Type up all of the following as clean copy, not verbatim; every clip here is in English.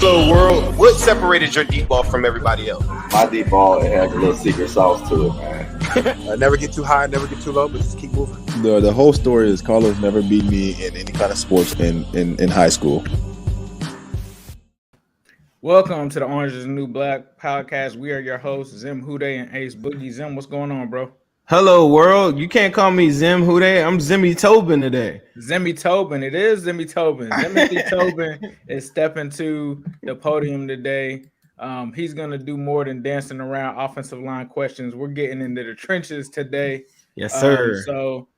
Hello world, what separated your deep ball from everybody else? My deep ball, it has a little secret sauce to it, man. Never get too high, never get too low, but just keep moving. The whole story is Carlos never beat me in any kind of sports in high school. Welcome to the Orange is the New Black podcast. We are your hosts, Zim Hude and Ace Boogie. Zim, what's going on, bro? Hello, world. You can't call me Zim Hude. I'm Zimmy Tobin today. Zimmy Tobin. It is Zimmy Tobin. Zimmy Tobin is stepping to the podium today. He's going to do more than dancing around offensive line questions. We're getting into the trenches today. Yes, sir. So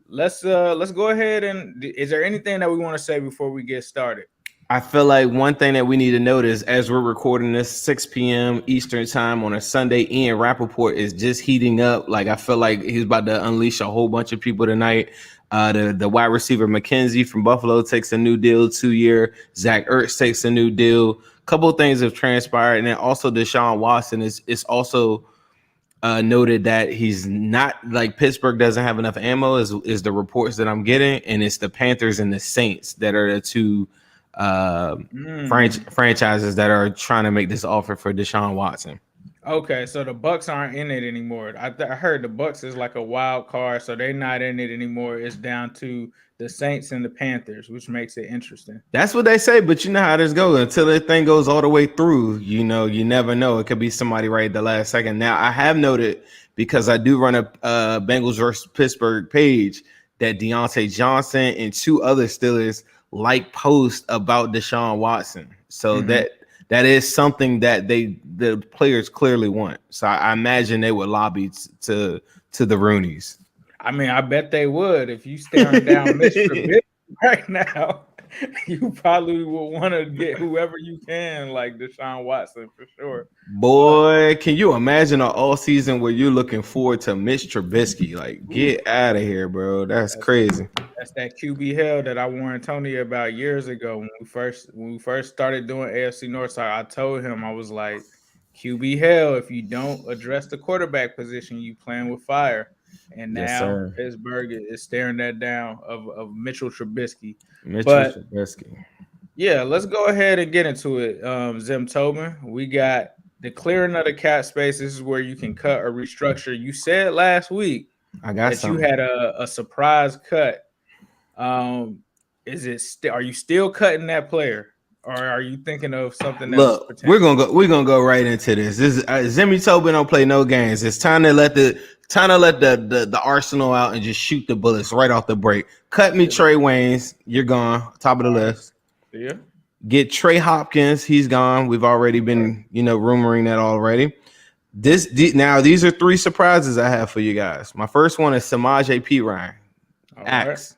let's go ahead and is there anything that we want to say before we get started? I feel like one thing that we need to notice as we're recording this 6 p.m. Eastern time on a Sunday, Ian Rappaport is just heating up. Like, I feel like he's about to unleash a whole bunch of people tonight. The wide receiver McKenzie from Buffalo takes a new deal, 2-year. Zach Ertz takes a new deal. A couple of things have transpired. And then also Deshaun Watson is also noted that he's not, like, Pittsburgh doesn't have enough ammo is the reports that I'm getting. And it's the Panthers and the Saints that are the two franchises that are trying to make this offer for Deshaun Watson. Okay, so the Bucks aren't in it anymore. I heard the Bucks is like a wild card, so they're not in it anymore. It's down to the Saints and the Panthers, which makes it interesting. That's what they say, but you know how this goes. Until the thing goes all the way through, you never know. It could be somebody right at the last second. Now, I have noted, because I do run a Bengals versus Pittsburgh page, that Deontay Johnson and two other Steelers like post about Deshaun Watson. So that is something that the players clearly want. So I imagine they would lobby to the Roonies. I mean, I bet they would. If you staring down Mr. Trubisky right now, you probably would want to get whoever you can, like Deshaun Watson, for sure. Boy, can you imagine an all season where you're looking forward to Mitch Trubisky? Like, get out of here, bro. That's crazy. That's that QB hell that I warned Tony about years ago when we first started doing AFC Northside. I told him, I was like, QB hell, if you don't address the quarterback position, you playing with fire. And now Pittsburgh is staring that down of Mitchell Trubisky. Trubisky. Yeah, let's go ahead and get into it. Zim Tobin, we got the clearing of the cap space. This is where you can cut or restructure. You said last week you had a surprise cut. Are you still cutting that player, or are you thinking of something else? Look, we're gonna go right into this. This is Zimmy Tobin don't play no games. It's time to let the arsenal out and just shoot the bullets right off the break. Cut me Trey Waynes, you're gone, top of the list. Yeah. Get Trey Hopkins, he's gone. We've already been rumoring that already. Now these are three surprises I have for you guys. My first one is Samaje Perine. Axe.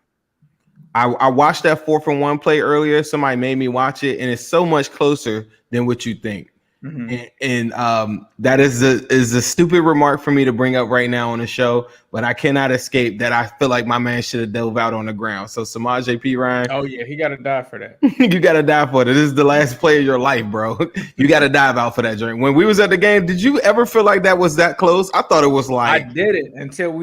I watched that 4-for-1 play earlier. Somebody made me watch it, and it's so much closer than what you think. And that is a stupid remark for me to bring up right now on the show, but I cannot escape that. I feel like my man should have dove out on the ground. So Samaje Perine. Oh yeah, he got to die for that. You got to die for it. This is the last play of your life, bro. You got to dive out for that drink. When we was at the game, did you ever feel like that was that close? I thought it was like I did it until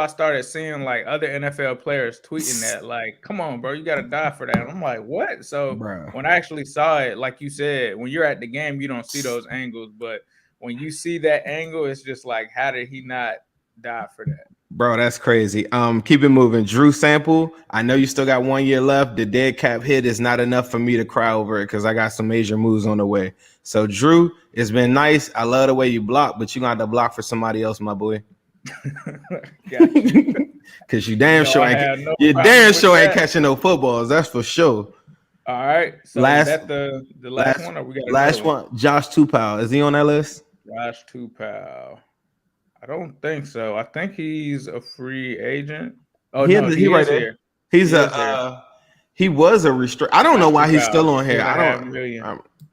I started seeing like other NFL players tweeting that, like, come on, bro, you got to die for that. And I'm like, what? So when I actually saw it, like you said, when you're at the game, you don't see those angles, but when you see that angle, it's just like, how did he not die for that? Bro, that's crazy. Keep it moving. Drew Sample, I know you still got 1 year left. The dead cap hit is not enough for me to cry over it because I got some major moves on the way. So Drew, it's been nice. I love the way you block, but you're gonna have to block for somebody else, my boy. Because you damn sure ain't catching no footballs. That's for sure. All right. So is that the last one, or we got last one? Josh Tupou, is he on that list? Josh Tupou. I don't think so. I think he's a free agent. Oh, he right there. He was a restrict. I don't know why he's still on here.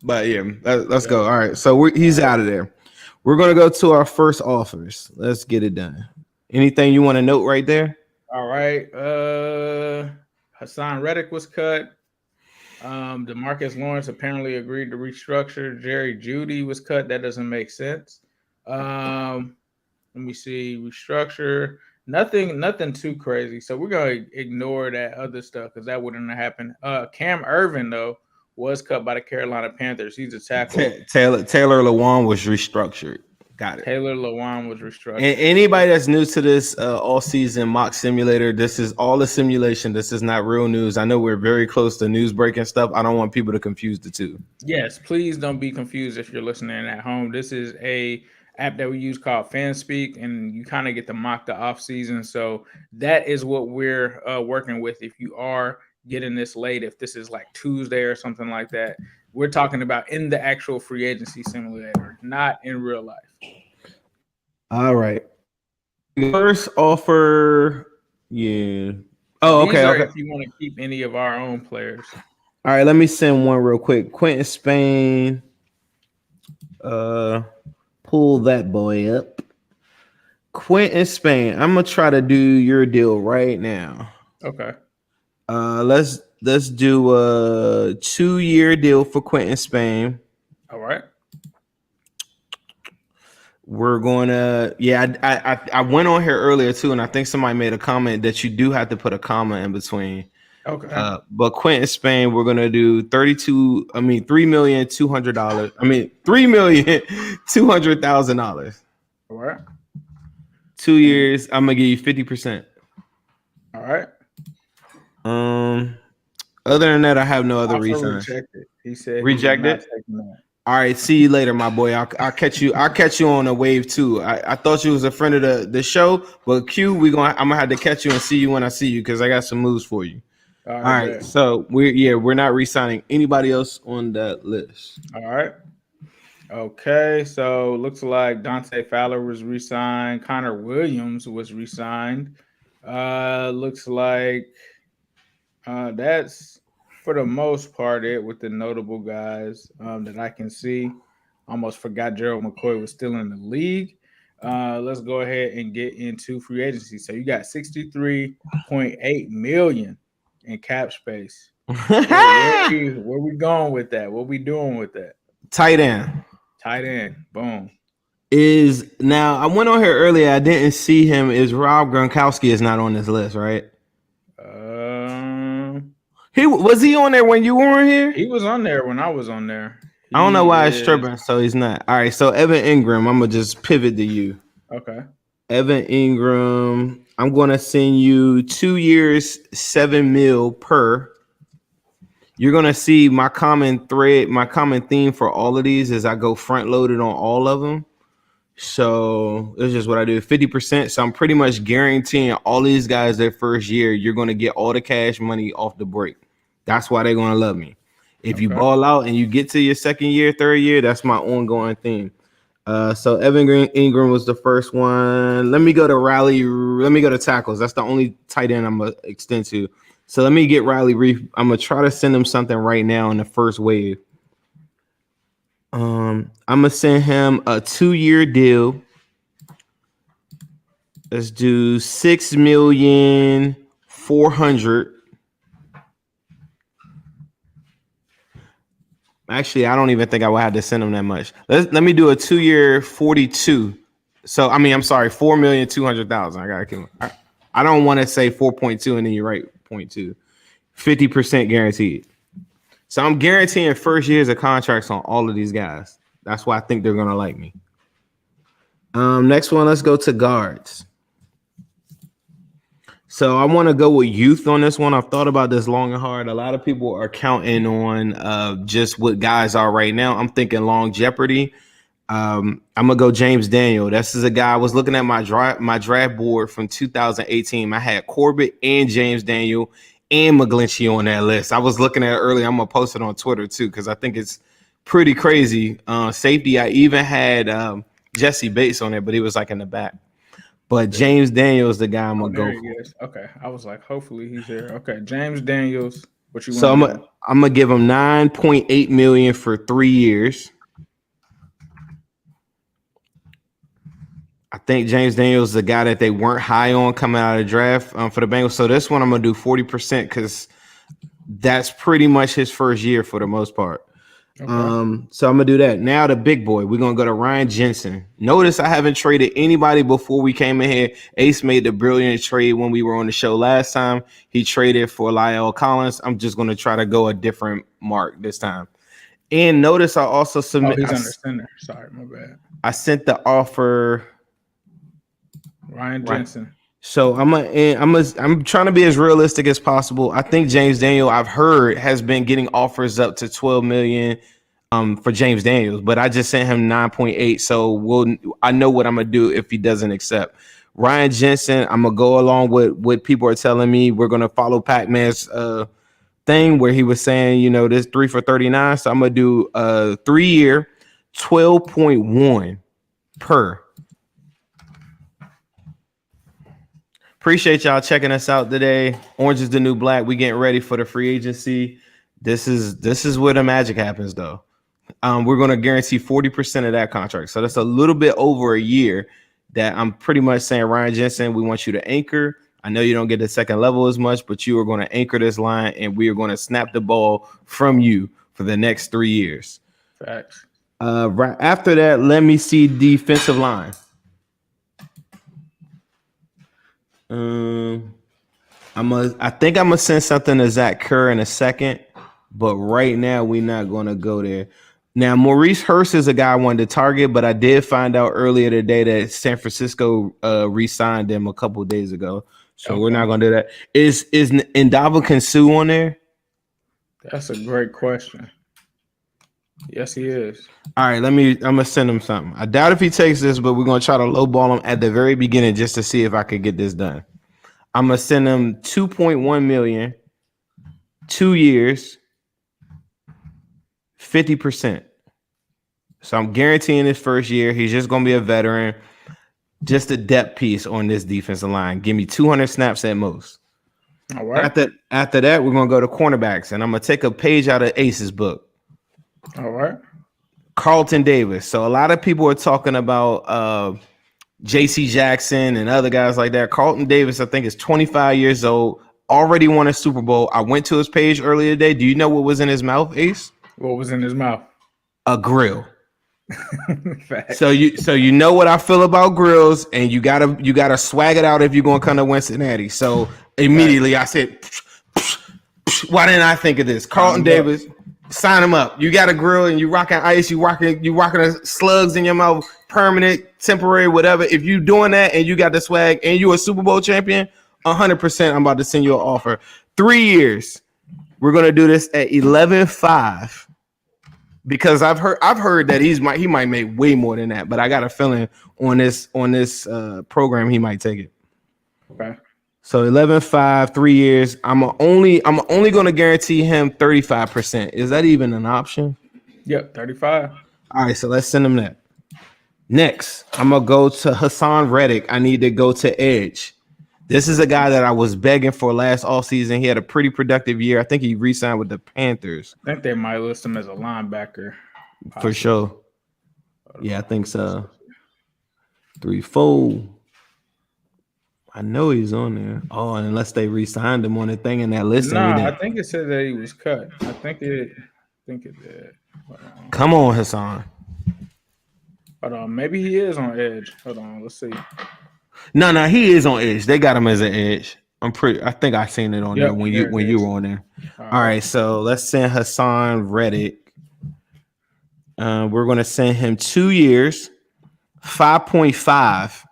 But yeah, let's go. All right, so he's out of there. We're gonna go to our first offers. Let's get it done. Anything you want to note right there? All right. Hassan Reddick was cut. DeMarcus Lawrence apparently agreed to restructure. Jerry Jeudy was cut. That doesn't make sense. Let me see. Restructure. Nothing too crazy. So we're gonna ignore that other stuff because that wouldn't have happened. Cam Irvin though was cut by the Carolina Panthers. He's a tackle. Taylor Lewan was restructured. Got it. Taylor Lewan was restructured. And anybody that's new to this all-season mock simulator, this is all a simulation. This is not real news. I know we're very close to news breaking stuff. I don't want people to confuse the two. Yes, please don't be confused if you're listening at home. This is a app that we use called FanSpeak, and you kind of get to mock the offseason. So that is what we're working with. If you are getting this late, if this is like Tuesday or something like that, we're talking about in the actual free agency simulator, not in real life. All right. First offer, yeah. Oh, These okay. are Okay. if you want to keep any of our own players. All right, let me send one real quick. Quentin Spain. Pull that boy up. Quentin Spain. I'm gonna try to do your deal right now. Okay. Let's do a 2-year deal for Quentin Spain. All right. We're gonna, I went on here earlier too, and I think somebody made a comment that you do have to put a comma in between. Okay. But Quentin Spain, we're gonna do $3,200,000. $3,200,000. All right. 2 years. I'm gonna give you 50%. All right. Other than that, I have no other Also reason. rejected. He said Rejected? He All right, see you later, my boy. I'll catch you. I'll catch you on a wave too. I thought you was a friend of the show, but Q, I'm gonna have to catch you and see you when I see you because I got some moves for you. All right. So we're not re-signing anybody else on that list. All right. Okay, so looks like Dante Fowler was re-signed. Connor Williams was re-signed. Looks like that's for the most part it with the notable guys that I can see. Almost forgot Gerald McCoy was still in the league. Let's go ahead and get into free agency. So you got $63.8 million in cap space. Where we going with that? What we doing with that? Tight end. Boom. Now I went on here earlier. I didn't see him. Is Rob Gronkowski is not on this list, right? He was he on there when you weren't here? He was on there when I was on there. I don't know why it's tripping, so he's not. All right, so Evan Ingram, I'm gonna just pivot to you. Okay. Evan Ingram, I'm gonna send you 2 years, $7 million per. You're gonna see my common thread, my common theme for all of these is I go front loaded on all of them. So it's just what I do, 50%. So I'm pretty much guaranteeing all these guys their first year, you're gonna get all the cash money off the break. That's why they're gonna love me. If you ball out and you get to your second year, third year, that's my ongoing theme. So Evan Ingram was the first one. Let me go to Riley. Let me go to tackles. That's the only tight end I'm gonna extend to. So let me get Riley Reef. I'm gonna try to send him something right now in the first wave. I'm gonna send him a 2-year deal. Let's do $6,400,000. Actually, I don't even think I would have to send him that much. Let me do a 2-year 42. So I'm sorry, 4,200,000. I gotta kill him. I don't want to say 4.2 and then you write 0.2. 50% guaranteed. So I'm guaranteeing first years of contracts on all of these guys. That's why I think they're gonna like me. Next one, let's go to guards. So I want to go with youth on this one. I've thought about this long and hard. A lot of people are counting on just what guys are right now. I'm thinking long jeopardy. I'm gonna go James Daniel. This is a guy I was looking at my draft board from 2018. I had Corbett and James Daniel and McGlinchey on that list. I was looking at it earlier. I'm gonna post it on Twitter too because I think it's pretty crazy. Safety. I even had Jesse Bates on there, but he was like in the back. But James Daniels, the guy I'm gonna go for. Okay, I was like, hopefully he's here. Okay, James Daniels. What you want? So I'm gonna give him $9.8 million for 3 years. I think James Daniels is the guy that they weren't high on coming out of the draft for the Bengals. So this one I'm gonna do 40% because that's pretty much his first year for the most part. Okay. So I'm gonna do that. Now the big boy, we're gonna go to Ryan Jensen. Notice I haven't traded anybody before we came in here. Ace made the brilliant trade when we were on the show last time. He traded for Lyle Collins. I'm just gonna try to go a different mark this time. And notice I also submit. He's under center. Sorry, my bad. I sent the offer. Ryan Jensen. So I'm trying to be as realistic as possible. I think James Daniel, I've heard, has been getting offers up to 12 million for James Daniels, but I just sent him 9.8. So I know what I'm gonna do if he doesn't accept. Ryan Jensen, I'm gonna go along with what people are telling me. We're gonna follow Pac-Man's thing where he was saying, this 3 for 39. So I'm gonna do a 3-year, 12.1 per. Appreciate y'all checking us out today. Orange is the new black. We getting ready for the free agency. This is where the magic happens, though. We're going to guarantee 40% of that contract. So that's a little bit over a year that I'm pretty much saying, Ryan Jensen, we want you to anchor. I know you don't get the second level as much, but you are going to anchor this line, and we are going to snap the ball from you for the next 3 years. Facts. Right after that, let me see defensive line. I think I'm gonna send something to Zach Kerr in a second, but right now we're not gonna go there. Now, Maurice Hurst is a guy I wanted to target, but I did find out earlier today that San Francisco re-signed him a couple of days ago, so we're not gonna do that. Is Ndamukong Suh on there? That's a great question. Yes, he is. All right, I'm gonna send him something. I doubt if he takes this, but we're gonna try to lowball him at the very beginning just to see if I could get this done. I'm gonna send him 2.1 million, 2 years, 50%. So I'm guaranteeing his first year. He's just gonna be a veteran, just a depth piece on this defensive line. Give me 200 snaps at most. All right. After that, we're gonna go to cornerbacks, and I'm gonna take a page out of Ace's book. All right. Carlton Davis. So a lot of people are talking about J.C. Jackson and other guys like that. Carlton Davis, I think, is 25 years old, already won a Super Bowl. I went to his page earlier today. Do you know what was in his mouth, Ace? What was in his mouth? A grill. So you know what I feel about grills, and you gotta swag it out if you're gonna come to Cincinnati. So immediately I said, why didn't I think of this? Carlton Davis. Sign him up. You got a grill and you rocking ice. You rocking slugs in your mouth, permanent, temporary, whatever. If you doing that and you got the swag and you a Super Bowl champion, 100%. I'm about to send you an offer. 3 years. We're gonna do this at 11.5 because I've heard that he might make way more than that, but I got a feeling on this program he might take it. Okay. So 11.5, 3 years. I'm only going to guarantee him 35%. Is that even an option? Yep, 35. All right, so let's send him that. Next, I'm gonna go to Hassan Reddick. I need to go to edge. This is a guy that I was begging for last offseason. He had a pretty productive year. I think he re-signed with the Panthers. I think they might list him as a linebacker. Possibly. For sure. Yeah, I think so. 3-4. I know he's on there. Oh, unless they re-signed him on the thing in that list. Nah, I think it said that he was cut. I think it did. Come on, Hassan. Hold on, maybe he is on edge. Hold on, let's see. No, he is on edge. They got him as an edge. I think I seen it on there when you were on there. All right, so let's send Hassan Reddick. We're gonna send him 2 years, 5.5.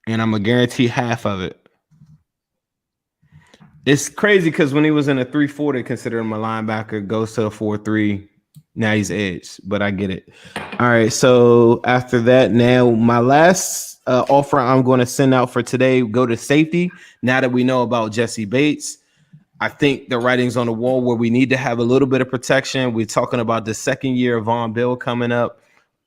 And I'm gonna guarantee half of it. It's crazy because when he was in a 3-4, they considered him a linebacker. Goes to a 4-3. Now he's edge, but I get it. All right. So after that, now my last offer I'm going to send out for today. Go to safety. Now that we know about Jesse Bates, I think the writing's on the wall where we need to have a little bit of protection. We're talking about the second year of Von Bill coming up.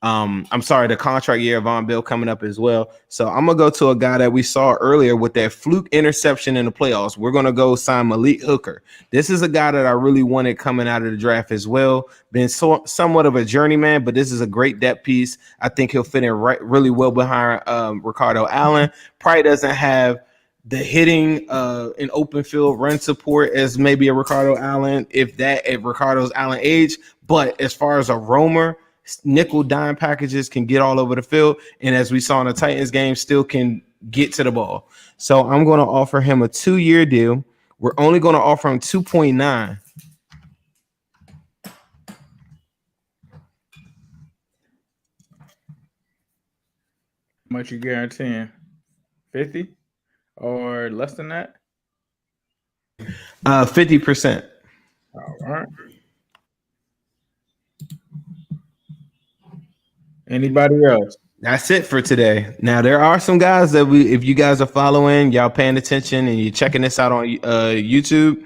The contract year of Von Bill coming up as well. So I'm gonna go to a guy that we saw earlier with that fluke interception in the playoffs. We're gonna go sign Malik Hooker. This is a guy that I really wanted coming out of the draft as well. Been somewhat of a journeyman, but this is a great depth piece. I think he'll fit in really well behind Ricardo Allen. Probably doesn't have the hitting in open field run support as maybe a Ricardo Allen, if Ricardo's Allen age. But as far as a roamer, nickel dime packages can get all over the field, and as we saw in the Titans game, still can get to the ball. So I'm going to offer him a 2-year deal. We're only going to offer him 2.9. How much you guaranteeing? 50 or less than that? 50%. All right. Anybody else? That's it for today. Now there are some guys that if you guys are following, y'all paying attention, and you're checking this out on YouTube.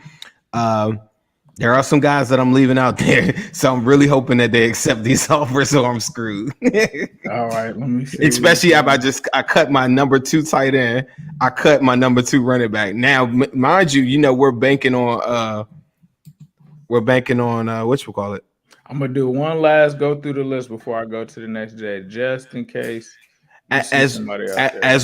There are some guys that I'm leaving out there, so I'm really hoping that they accept these offers, or I'm screwed. All right, let me see. Especially if I cut my number 2 tight end, I cut my number 2 running back. Now, mind you, we're banking on whatchamacallit. I'm gonna do one last go through the list before I go to the next day, just in case. As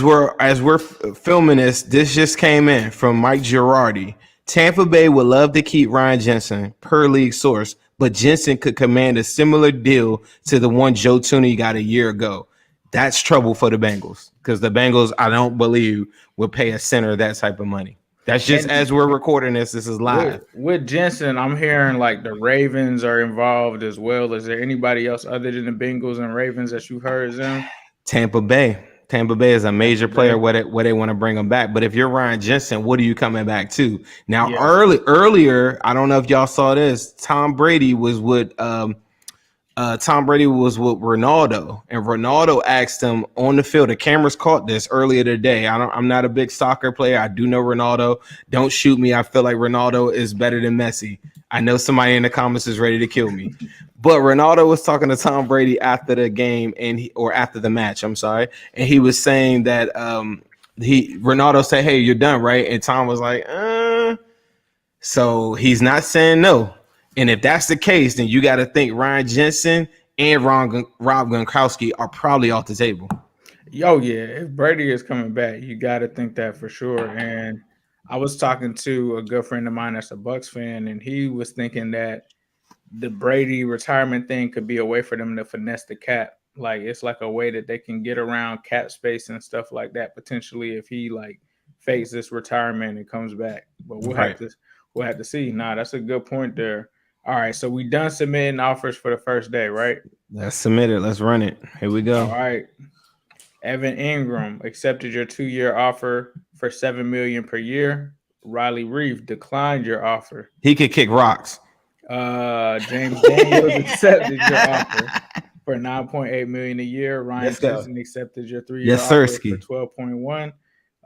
we're filming this just came in from Mike Girardi. Tampa Bay would love to keep Ryan Jensen, per league source, but Jensen could command a similar deal to the one Joe Tooney got a year ago. That's trouble for the Bengals, because the Bengals, I don't believe, would pay a center that type of money. That's just as we're recording this. This is live. With Jensen, I'm hearing like the Ravens are involved as well. Is there anybody else other than the Bengals and Ravens that you've heard, Zim? Tampa Bay is a major player where they want to bring him back. But if you're Ryan Jensen, what are you coming back to? Now, earlier, I don't know if y'all saw this. Tom Brady was with Ronaldo, and Ronaldo asked him on the field. The cameras caught this earlier today. I'm not a big soccer player. I do know Ronaldo. Don't shoot me. I feel like Ronaldo is better than Messi. I know somebody in the comments is ready to kill me. But Ronaldo was talking to Tom Brady after the game or after the match. I'm sorry, and he was saying that Ronaldo said, "Hey, you're done, right?" And Tom was like, So he's not saying no. And if that's the case, then you got to think Ryan Jensen and Rob Gronkowski are probably off the table. Yo, yeah. If Brady is coming back, you got to think that for sure. And I was talking to a good friend of mine that's a Bucs fan, and he was thinking that the Brady retirement thing could be a way for them to finesse the cap. Like, it's like a way that they can get around cap space and stuff like that, potentially, if he like fakes this retirement and comes back. But we'll have to see. Nah, that's a good point there. All right, so we done submitting offers for the first day, right? Let's submit it. Let's run it. Here we go. All right. Evan Ingram accepted your 2-year offer for $7 million per year. Riley Reef declined your offer. He could kick rocks. James Daniels accepted your offer for $9.8 million a year. Ryan Jensen accepted your 3-year offer for $12.1.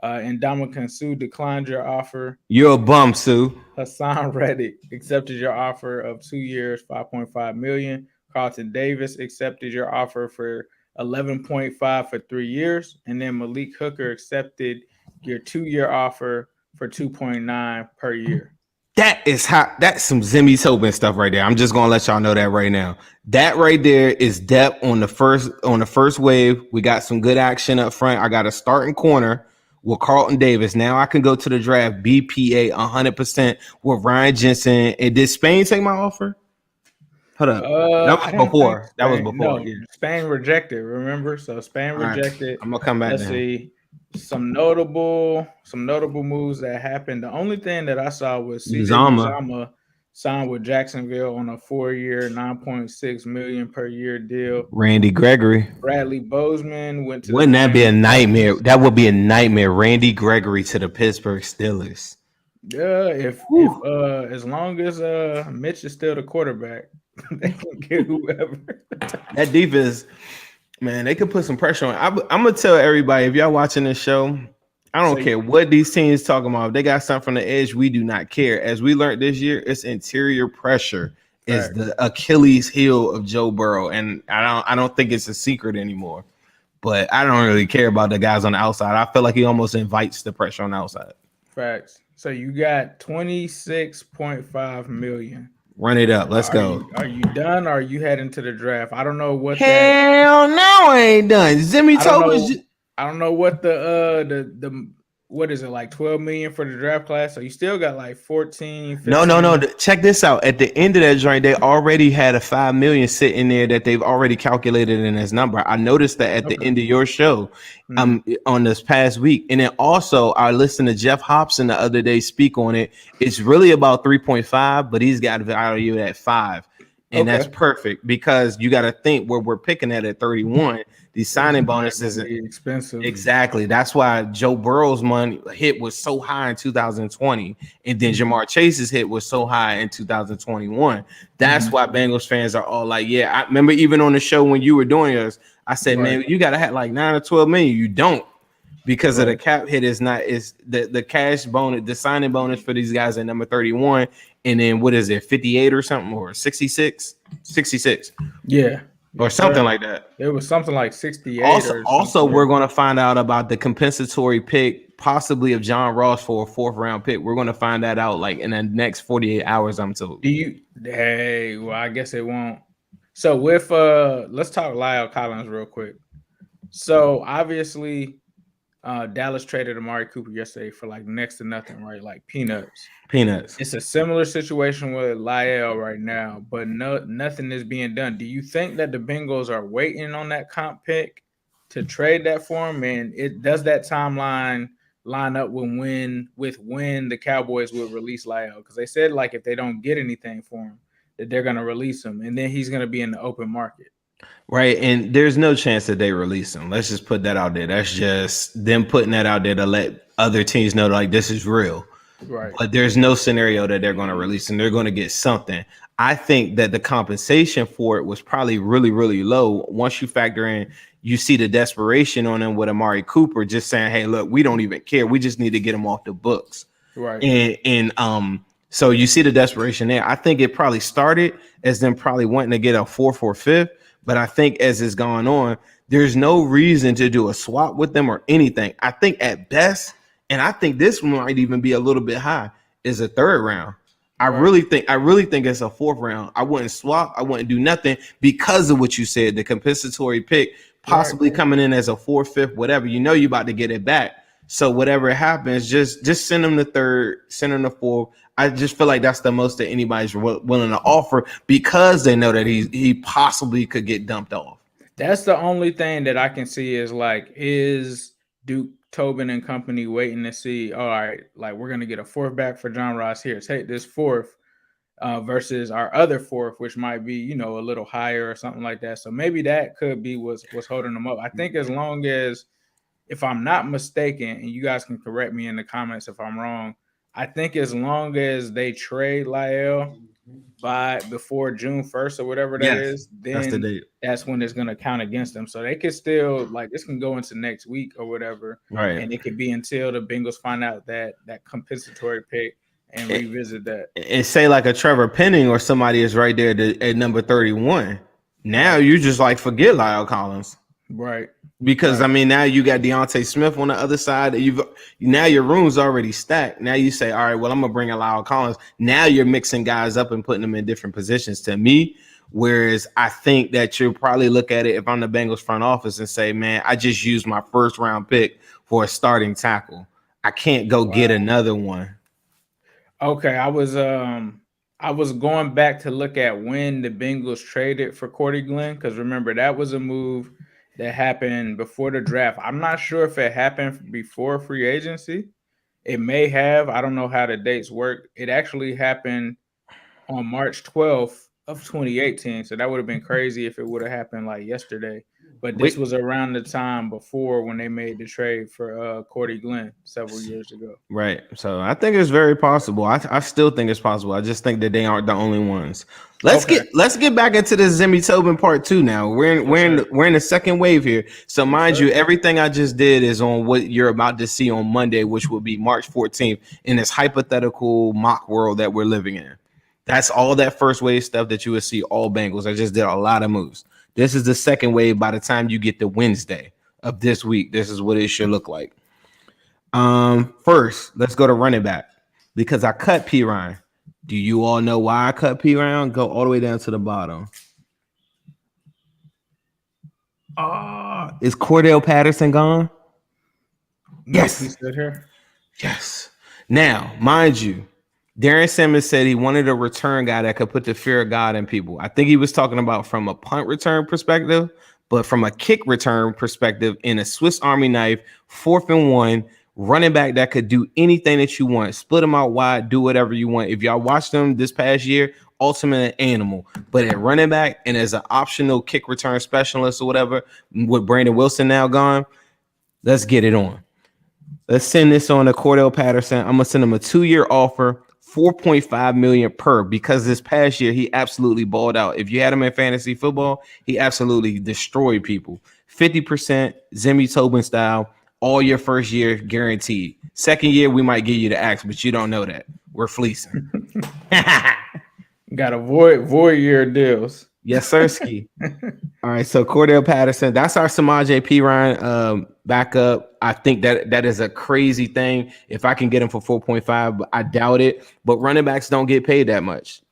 And Ndamukong Suh declined your offer. You're a bum, Sue. Hassan Reddick accepted your offer of 2 years, $5.5 million. Carlton Davis accepted your offer for $11.5 for 3 years. And then Malik Hooker accepted your 2-year offer for $2.9 per year. That is hot. That's some Zimmy Tobin stuff right there. I'm just gonna let y'all know that right now. That right there is depth on the first wave. We got some good action up front. I got a starting corner with Carlton Davis. Now I can go to the draft BPA 100% with Ryan Jensen. And did Spain take my offer? Hold up. That was before. No, yeah. Spain rejected, remember? So Spain rejected. Right. I'm gonna come back. Let's see. Some notable moves that happened. The only thing that I saw was CJ Uzomah signed with Jacksonville on a 4-year, $9.6 million per year deal. Randy Gregory. Bradley Bozeman went to. Wouldn't that be a nightmare? That would be a nightmare. Randy Gregory to the Pittsburgh Steelers. Yeah, if as long as Mitch is still the quarterback, they can get whoever. That defense. Man, they could put some pressure on. I'm gonna tell everybody, if y'all watching this show, I don't care what these teams talking about. If they got something from the edge, we do not care. As we learned this year, it's interior pressure is the Achilles heel of Joe Burrow, and I don't think it's a secret anymore. But I don't really care about the guys on the outside. I feel like he almost invites the pressure on the outside. Facts. So you got $26.5 million. Run it up. Let's go. Are you done or are you heading to the draft? I don't know what. Hell no, I ain't done. Zimmy Tobin. I don't know what the what is it, like 12 million for the draft class? So you still got like 14, 15. No. Check this out. At the end of that joint, they already had a 5 million sitting there that they've already calculated in his number. I noticed that at the end of your show, on this past week. And then also I listened to Jeff Hobson the other day speak on it. It's really about 3.5, but he's got value at 5. And that's perfect because you got to think where we're picking at 31. These signing bonuses are expensive. Exactly. That's why Joe Burrow's money hit was so high in 2020, and then Jamar Chase's hit was so high in 2021. That's why Bengals fans are all like, "Yeah." I remember even on the show when you were doing yours, I said, "Man, you got to have like 9 or 12 million." You don't, because of the cap hit is the cash bonus, the signing bonus for these guys at number 31, and then what is it, 58 or something, or 66? 66. Yeah. Or something like that. It was something like 68. Also, we're going to find out about the compensatory pick, possibly of John Ross for a 4th round pick. We're going to find that out like in the next 48 hours, I'm told. Well, I guess it won't. So with let's talk Lyle Collins real quick. So obviously, Dallas traded Amari Cooper yesterday for like next to nothing, right? Like peanuts. It's a similar situation with Lyle right now, but nothing is being done. Do you think that the Bengals are waiting on that comp pick to trade that for him? And does that timeline line up with when the Cowboys will release Lyle? Because they said like if they don't get anything for him, that they're going to release him, and then he's going to be in the open market. Right, and there's no chance that they release him. Let's just put that out there. That's just them putting that out there to let other teams know like this is real. Right. But there's no scenario that they're going to release him. They're going to get something. I think that the compensation for it was probably really, really low. Once you factor in, you see the desperation on him with Amari Cooper just saying, hey, look, we don't even care. We just need to get him off the books. Right. And so you see the desperation there. I think it probably started as them probably wanting to get a 4th or 5th. But I think as it's gone on, there's no reason to do a swap with them or anything. I think at best, and I think this one might even be a little bit high, is a 3rd round. I really think it's a 4th round. I wouldn't swap. I wouldn't do nothing because of what you said, the compensatory pick possibly coming in as a 4th, 5th, whatever. You know you're about to get it back. So whatever happens, just send him the 3rd, send him the 4th. I just feel like that's the most that anybody's willing to offer because they know that he possibly could get dumped off. That's the only thing that I can see is Duke Tobin and company waiting to see, all right, like we're going to get a 4th back for John Ross here. Take this 4th versus our other 4th, which might be, a little higher or something like that. So maybe that could be what's holding them up. I think as long as, if I'm not mistaken, and you guys can correct me in the comments if I'm wrong, I think as long as they trade Lyle before June 1st or whatever that is, then that's when it's going to count against them. So they could still, like, this can go into next week or whatever. Right. And it could be until the Bengals find out that compensatory pick and revisit that. And say like a Trevor Penning or somebody is right there at number 31. Now you just like forget Lyle Collins. Right. Because I mean, now you got Deontay Smith on the other side. Now your room's already stacked. Now you say, all right, well, I'm gonna bring in Lyle Collins. Now you're mixing guys up and putting them in different positions. To me, whereas I think that you'll probably look at it if I'm the Bengals front office and say, man, I just used my 1st round pick for a starting tackle. I can't go get another one. Okay, I was going back to look at when the Bengals traded for Cordy Glenn, because remember that was a move that happened before the draft. I'm not sure if it happened before free agency. It may have. I don't know how the dates work. It actually happened on March 12th of 2018. So that would have been crazy if it would have happened like yesterday. But this was around the time before when they made the trade for Cordy Glenn several years ago. Right. So I think it's very possible. I still think it's possible. I just think that they aren't the only ones. Let's get back into the Zimmy Tobin part 2 now. We're in the second wave here. So mind you, everything I just did is on what you're about to see on Monday, which will be March 14th in this hypothetical mock world that we're living in. That's all that first wave stuff that you would see all Bengals. I just did a lot of moves. This is the second wave. By the time you get to Wednesday of this week, this is what it should look like. First, let's go to running back because I cut P. Ryan. Do you all know why I cut P. Ryan? Go all the way down to the bottom. Is Cordell Patterson gone? Yes. He's still here. Yes. Now, mind you, Darren Simmons said he wanted a return guy that could put the fear of God in people. I think he was talking about from a punt return perspective, but from a kick return perspective, in a Swiss Army knife, 4th and 1, running back that could do anything that you want, split them out wide, do whatever you want. If y'all watched them this past year, ultimate animal. But at running back and as an optional kick return specialist or whatever, with Brandon Wilson now gone, let's get it on. Let's send this on to Cordell Patterson. I'm gonna send him a 2-year offer, $4.5 million per, because this past year he absolutely balled out. If you had him in fantasy football, he absolutely destroyed people. 50% Zimmy Tobin style, all your first year guaranteed. Second year, we might give you the axe, but you don't know that. We're fleecing. Got a void year deals. Yes, sir, Ski. All right, so Cordell Patterson, that's our Samaj P. Ryan backup. I think that is a crazy thing. If I can get him for 4.5, but I doubt it. But running backs don't get paid that much.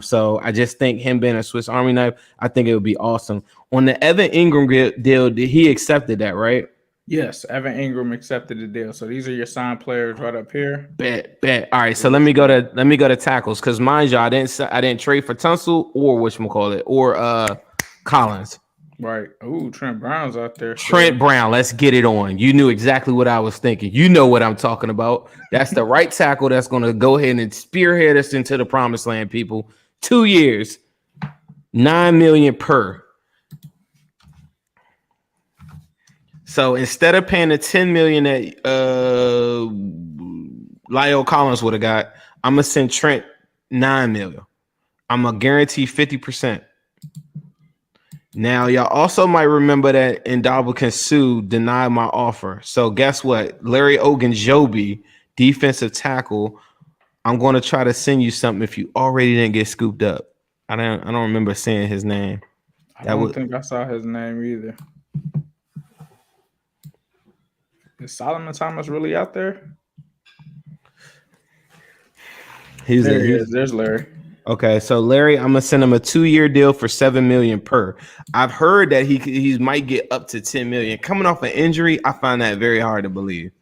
So I just think him being a Swiss Army knife, I think it would be awesome. On the Evan Ingram deal, he accepted that, right? Yes, Evan Ingram accepted the deal. So these are your signed players right up here. Bet. All right, so let me go to tackles, because mind you, I didn't trade for Tunsil or whatchamacallit or Collins. Right. Ooh, Trent Brown's out there. Trent Brown, let's get it on. You knew exactly what I was thinking. You know what I'm talking about. That's the right tackle that's going to go ahead and spearhead us into the promised land, people. 2 years, $9 million per. So instead of paying the $10 million that Lyle Collins would have got, I'm gonna send Trent $9 million. I'm gonna guarantee 50%. Now, y'all also might remember that Ndamukong Suh denied my offer. So guess what? Larry Ogunjobi, defensive tackle. I'm going to try to send you something if you already didn't get scooped up. I don't remember seeing his name. I don't think I saw his name either. Is Solomon Thomas really out there? There's Larry. Okay, so Larry, I'm gonna send him a 2-year deal for $7 million per. I've heard that he might get up to $10 million. Coming off an injury, I find that very hard to believe.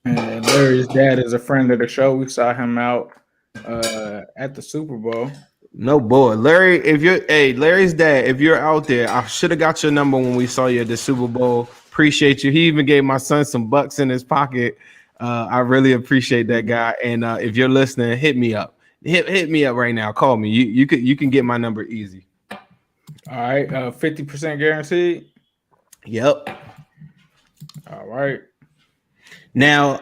And Larry's dad is a friend of the show. We saw him out at the Super Bowl. No boy, Larry. Larry's dad, if you're out there, I should have got your number when we saw you at the Super Bowl. Appreciate you. He even gave my son some bucks in his pocket. I really appreciate that guy. And if you're listening, hit me up. Hit me up right now. Call me. You can get my number easy. All right, 50% guaranteed. Yep. All right. Now,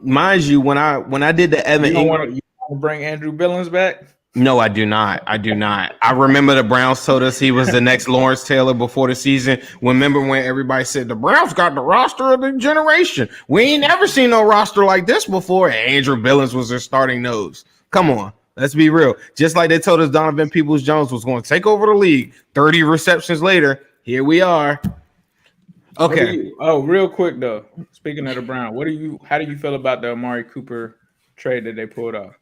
mind you, when I did the Evan, you want to bring Andrew Billings back? No, I do not. I remember the Browns told us he was the next Lawrence Taylor before the season. Remember when everybody said the Browns got the roster of the generation? We ain't never seen no roster like this before. And Andrew Billings was their starting nose. Come on, let's be real. Just like they told us Donovan Peoples-Jones was going to take over the league. 30 receptions later, here we are. Okay. Real quick though. Speaking of the Browns, how do you feel about the Amari Cooper trade that they pulled off?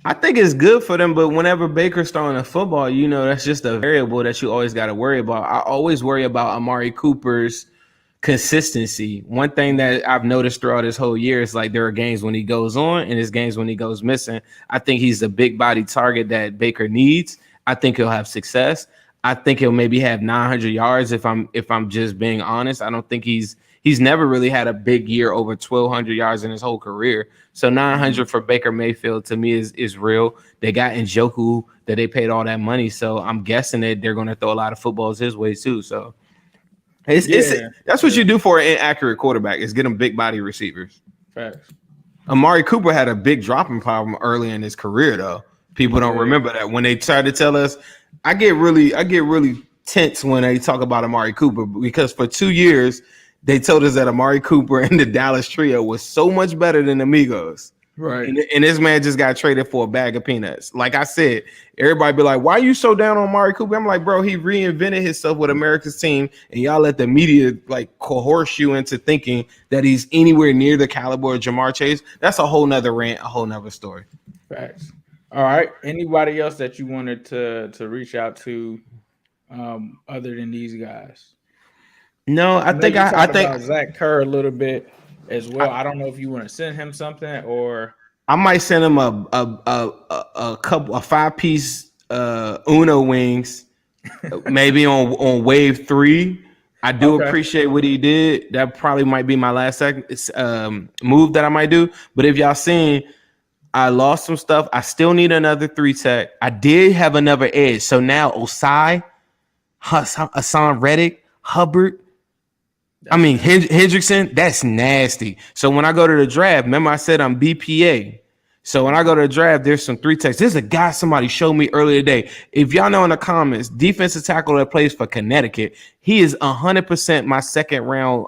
I think it's good for them, but whenever Baker's throwing a football, that's just a variable that you always got to worry about. I always worry about Amari Cooper's consistency. One thing that I've noticed throughout this whole year is like there are games when he goes on and there's games when he goes missing. I think he's a big body target that Baker needs. I think he'll have success. I think he'll maybe have 900 yards if I'm just being honest. I don't think he's never really had a big year over 1,200 yards in his whole career. So 900 for Baker Mayfield to me is real. They got Njoku that they paid all that money. So I'm guessing that they're going to throw a lot of footballs his way too. So that's what you do for an inaccurate quarterback, is get them big body receivers. Facts. Amari Cooper had a big dropping problem early in his career though. People don't remember that. When they tried to tell us, I get really tense when they talk about Amari Cooper, because for 2 years they told us that Amari Cooper and the Dallas trio was so much better than Amigos. Right. And this man just got traded for a bag of peanuts. Like I said, everybody be like, why are you so down on Amari Cooper? I'm like, bro, he reinvented himself with America's team, and y'all let the media like coerce you into thinking that he's anywhere near the caliber of Jamar Chase. That's a whole nother rant, a whole nother story. Facts. All right. Anybody else that you wanted to reach out to other than these guys? No, I think about Zach Kerr a little bit. as well. I don't know if you want to send him something or I might send him a couple 5-piece Uno wings, maybe on wave 3. I do appreciate what he did. That probably might be my last move that I might do. But if y'all seen, I lost some stuff. I still need another 3-tech. I did have another edge. So now Osai, Hassan Reddick, Hubbard. Hendrickson, that's nasty. So when I go to the draft, remember I said I'm BPA. So when I go to the draft, there's some 3-techs. There's a guy somebody showed me earlier today. If y'all know in the comments, defensive tackle that plays for Connecticut, he is 100% my second round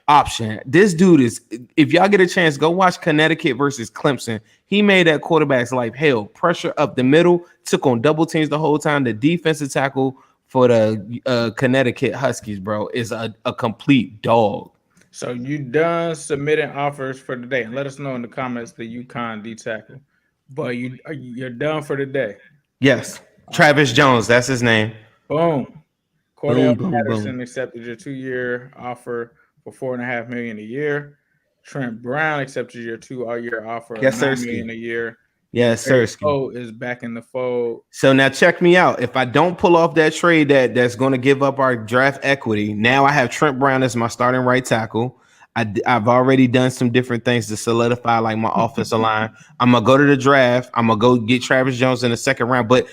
option. This dude is, if y'all get a chance, go watch Connecticut versus Clemson. He made that quarterback's life hell. Pressure up the middle, took on double teams the whole time. The defensive tackle for the Connecticut Huskies, bro, is a complete dog. So you done submitting offers for today, and let us know in the comments the UConn D tackle. But you're done for today. Yes, Travis Jones, that's his name. Boom. Cordell Patterson accepted your 2-year offer for $4.5 million a year. Trent Brown accepted your 2-year offer of $9 million a year. Yes, sir. Is back in the fold. So now check me out. If I don't pull off that trade that's going to give up our draft equity, now I have Trent Brown as my starting right tackle. I've already done some different things to solidify like my offensive line. I'm going to go to the draft. I'm going to go get Travis Jones in the second round. But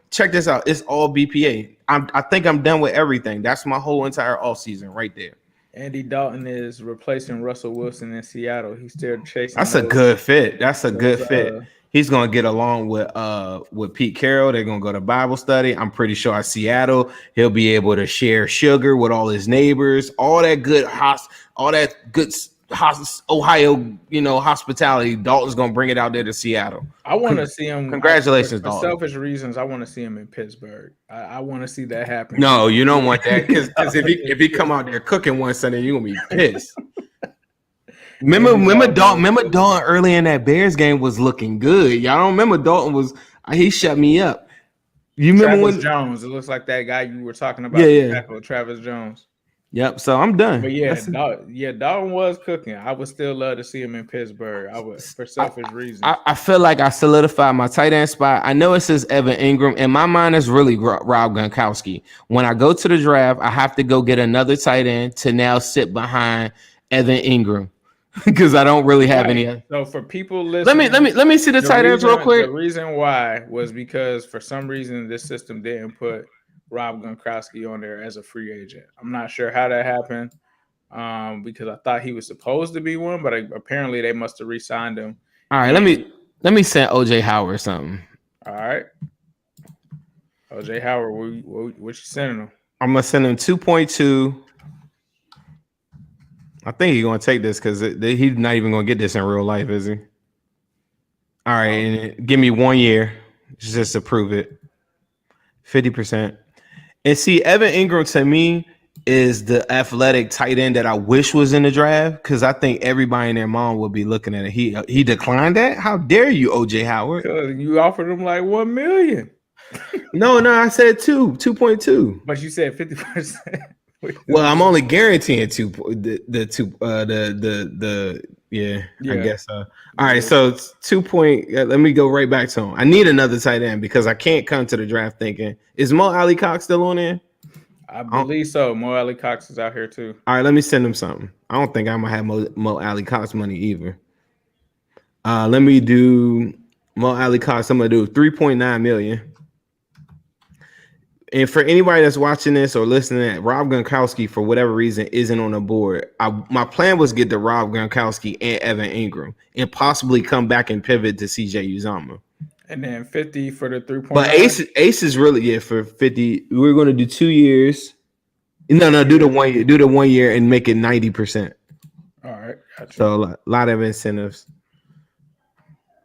check this out. It's all BPA. I think I'm done with everything. That's my whole entire offseason right there. Andy Dalton is replacing Russell Wilson in Seattle. He's still chasing. That's a good fit. That's a good fit. He's gonna get along with Pete Carroll. They're gonna go to Bible study. I'm pretty sure at Seattle, he'll be able to share sugar with all his neighbors. All that good Ohio, hospitality. Dalton's gonna bring it out there to Seattle. I want to see him. Congratulations, for Dalton. Selfish reasons, I want to see him in Pittsburgh. I want to see that happen. No, you don't want that because if he come out there cooking one Sunday, you're gonna be pissed. Remember Dalton early in that Bears game was looking good. Y'all don't remember Dalton he shut me up. You remember Travis Jones? It looks like that guy you were talking about. Travis Jones. Yep. So I'm done. But Dalton was cooking. I would still love to see him in Pittsburgh. I would, for selfish reasons. I feel like I solidified my tight end spot. I know it says Evan Ingram. In my mind, it's really Rob Gronkowski. When I go to the draft, I have to go get another tight end to now sit behind Evan Ingram. Because I don't really have any. So for people listening, let me see the tight ends real quick. The reason why was because for some reason this system didn't put Rob Gronkowski on there as a free agent. I'm not sure how that happened because I thought he was supposed to be one, but apparently they must have re-signed him. All right, let me send OJ Howard something. All right, OJ Howard, what you sending him? I'm gonna send him 2.2. I think he's gonna take this because he's not even gonna get this in real life, is he? All right, and give me 1 year just to prove it. 50%. And see, Evan Ingram to me is the athletic tight end that I wish was in the draft because I think everybody and their mom would be looking at it. He declined that. How dare you, OJ Howard? You offered him like $1 million. No, I said 2.2. But you said 50%. Well, I'm only guaranteeing I guess so. All right, so it's 2 point. Let me go right back to him. I need another tight end because I can't come to the draft thinking, is Mo Alley Cox still on there? I believe so. Mo Alley Cox is out here too. All right, let me send him something. I don't think I'm gonna have Mo Alley Cox money either. Let me do Mo Alley Cox. I'm gonna do 3.9 million. And for anybody that's watching this or listening, Rob Gronkowski, for whatever reason, isn't on the board. My plan was get the Rob Gronkowski and Evan Ingram and possibly come back and pivot to CJ Uzomah. And then 50 for the 3.9. But Ace is really, for 50. We're going to do 2 years. No, do the 1 year. Do the 1 year and make it 90%. All right. Gotcha. So a lot of incentives.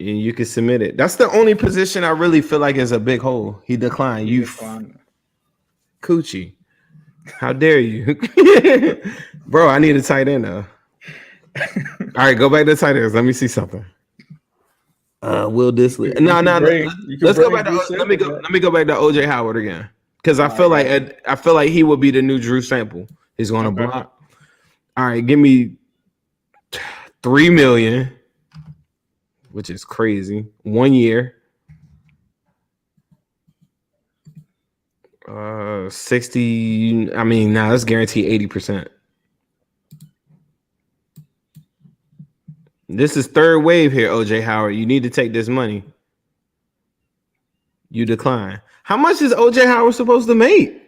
And you can submit it. That's the only position I really feel like is a big hole. He declined. Coochie. How dare you? Bro, I need a tight end though. All right, go back to tight ends. Let me see something. Will Disley. No. Let's go back to let me go back to OJ Howard again. Because I feel like he would be the new Drew Sample. He's gonna block. All right, give me $3 million, which is crazy. 1 year. 60. I mean, now let's guarantee 80%. This is third wave here, OJ Howard. You need to take this money. You decline. How much is OJ Howard supposed to make?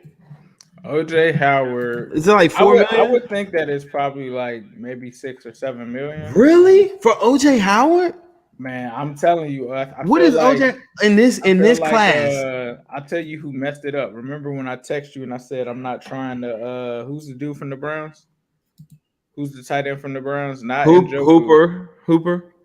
OJ Howard. Is it like $4 million? I would think that it's probably like maybe 6 or 7 million. Really? For OJ Howard? Man, I'm telling you, what is like, OJ in this class? I'll tell you who messed it up. Remember when I texted you and I said I'm not trying to who's the dude from the Browns? Who's the tight end from the Browns? Not Hooper.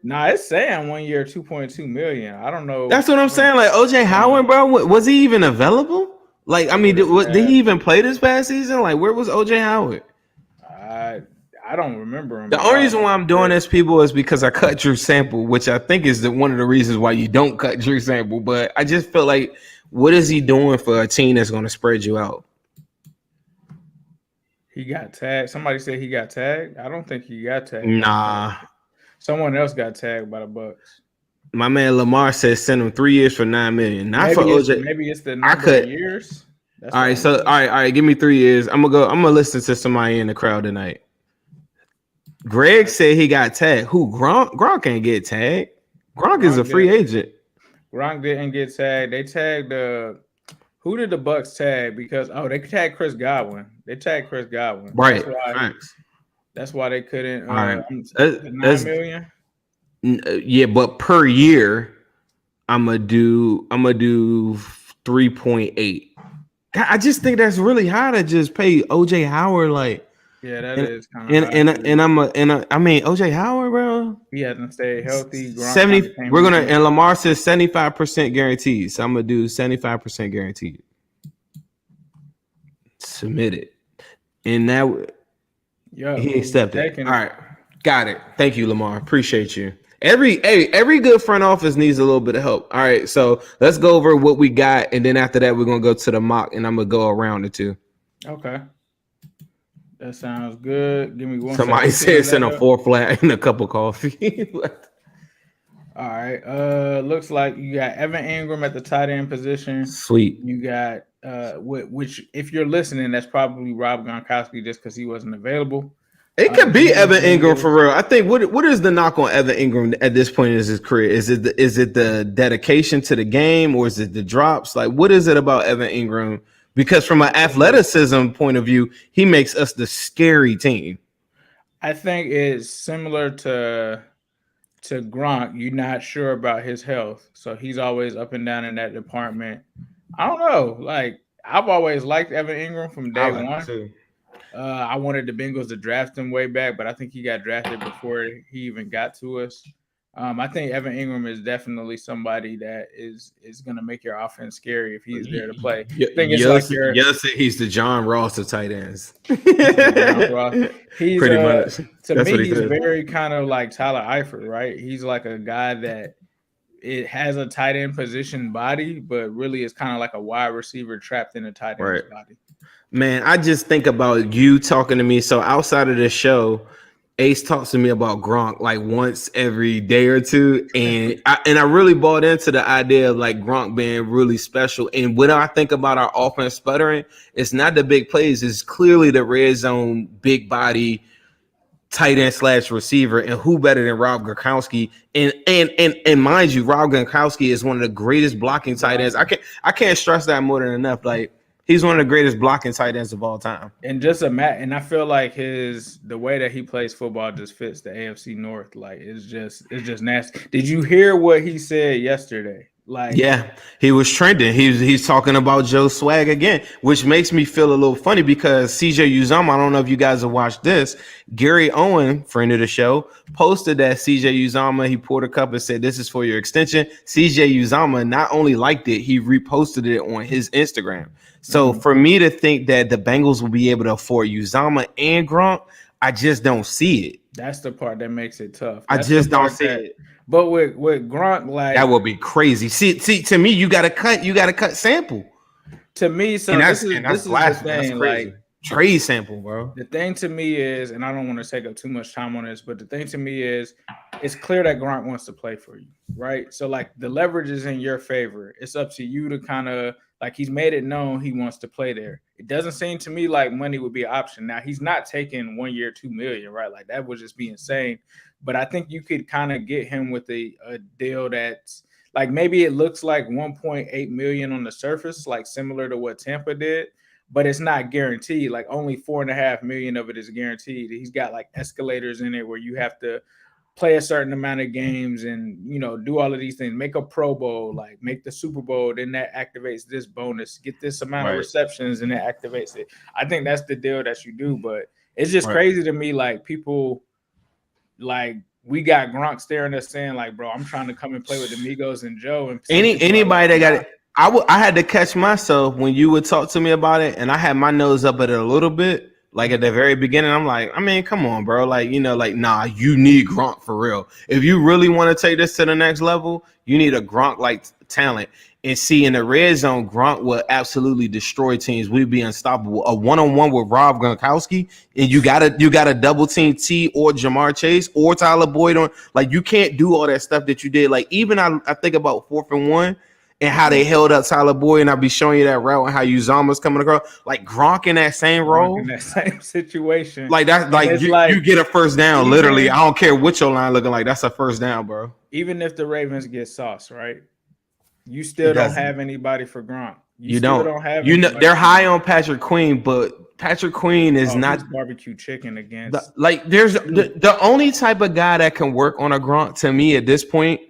Nah, it's saying 1 year, 2.2 million. I don't know. That's what I'm saying. Like OJ Howard, bro, was he even available? Like, I mean, did he even play this past season? Like, where was OJ Howard? I don't remember him. The only reason why I'm doing this, people, is because I cut Drew Sample, which I think is one of the reasons why you don't cut Drew Sample. But I just feel like, what is he doing for a team that's going to spread you out? He got tagged. Somebody said he got tagged. I don't think he got tagged. Nah. Someone else got tagged by the Bucks. My man Lamar says send him 3 years for $9 million. Not maybe for OJ. Maybe it's the number of years. That's all right. So all right. Give me 3 years. I'm gonna listen to somebody in the crowd tonight. Greg said he got tagged. Who? Gronk? Gronk can't get tagged. Gronk is a free agent. Gronk didn't get tagged. They tagged who did the Bucks tag? Because they tagged Chris Godwin. They tagged Chris Godwin. Right. That's why they couldn't. All right. $9 million. Yeah, but per year, I'm gonna do 3.8. I just think that's really high to just pay OJ Howard like. Yeah, that is kind of. I mean OJ Howard, bro. He hasn't stayed healthy. 70. We're gonna and Lamar says 75% guaranteed. So I'm gonna do 75% guaranteed. Submit it, and that he accepted. All right, got it. Thank you, Lamar. Appreciate you. Every good front office needs a little bit of help. All right, so let's go over what we got, and then after that, we're gonna go to the mock, and I'm gonna go around it too. Okay. That sounds good. Give me one. Somebody said send a 4 flat and a cup of coffee. All right. Looks like you got Evan Ingram at the tight end position. Sweet. You got which if you're listening, that's probably Rob Gronkowski just because he wasn't available. It could be Evan Ingram for real. I think what is the knock on Evan Ingram at this point in his career? Is it the dedication to the game, or is it the drops? Like, what is it about Evan Ingram? Because from an athleticism point of view, he makes us the scary team. I think it's similar to Gronk. You're not sure about his health, so he's always up and down in that department. I don't know. Like, I've always liked Evan Ingram from day one. Too. I wanted the Bengals to draft him way back, but I think he got drafted before he even got to us. I think Evan Ingram is definitely somebody that is going to make your offense scary if he's there to play. He's the John Ross of tight ends. He's pretty much. To me, he's very kind of like Tyler Eifert, right? He's like a guy that it has a tight end position body, but really is kind of like a wide receiver trapped in a tight end's body. Man, I just think about you talking to me. So outside of this show, Ace talks to me about Gronk like once every day or two, and I really bought into the idea of like Gronk being really special. And when I think about our offense sputtering, it's not the big plays; it's clearly the red zone, big body, tight end / receiver. And who better than Rob Gronkowski? And mind you, Rob Gronkowski is one of the greatest blocking tight ends. I can't stress that more than enough. Like, he's one of the greatest blocking tight ends of all time. And and I feel like the way that he plays football just fits the AFC North. Like, it's just nasty. Did you hear what he said yesterday? Like, yeah, he was trending. He's talking about Joe Swag again, which makes me feel a little funny because CJ Uzomah, I don't know if you guys have watched this. Gary Owen, friend of the show, posted that CJ Uzomah, he poured a cup and said, "This is for your extension." CJ Uzomah not only liked it, he reposted it on his Instagram. So for me to think that the Bengals will be able to afford Uzomah and Gronk, I just don't see it. That's the part that makes it tough. I just don't see it. But with Gronk, like, that would be crazy. See, to me, you gotta cut sample. To me, so this is the thing. Like, Trade sample, bro. The thing to me is, and I don't want to take up too much time on this, but the thing to me is, it's clear that Gronk wants to play for you, right? So like the leverage is in your favor. It's up to you to kind of like he's made it known he wants to play there. It doesn't seem to me like money would be an option. Now he's not taking 1 year, $2 million, right? Like that would just be insane. But I think you could kind of get him with a deal that's like maybe it looks like 1.8 million on the surface, like similar to what Tampa did, but it's not guaranteed. Like only 4.5 million of it is guaranteed. He's got like escalators in it where you have to play a certain amount of games and, you know, do all of these things, make a Pro Bowl, like make the Super Bowl, then that activates this bonus, get this amount of receptions and it activates it. I think that's the deal that you do, but it's just crazy to me. Like people like we got Gronk staring us saying like, bro, I'm trying to come and play with the Migos and Joe. And anybody that got it. I had to catch myself when you would talk to me about it, and I had my nose up at it a little bit. Like at the very beginning, I'm like, I mean, come on, bro. Like, you know, like, nah, you need Gronk for real. If you really want to take this to the next level, you need a Gronk like talent. And see, in the red zone, Gronk will absolutely destroy teams. We'd be unstoppable. A one-on-one with Rob Gronkowski, and you gotta double team T or Jamar Chase or Tyler Boyd on. Like, you can't do all that stuff that you did. Like, even I think about 4th and 1. And how they held up Tyler Boyd, and I'll be showing you that route and how Uzama's coming across. Like Gronk in that same role, in that same situation. Like that's like you get a first down. Literally, I don't care what your line looking like. That's a first down, bro. Even if the Ravens get sauce, right? You still don't have anybody for Gronk. You don't have. You know they're high on Patrick Queen, but Patrick Queen is not barbecue chicken against. Like there's the only type of guy that can work on a Gronk to me at this point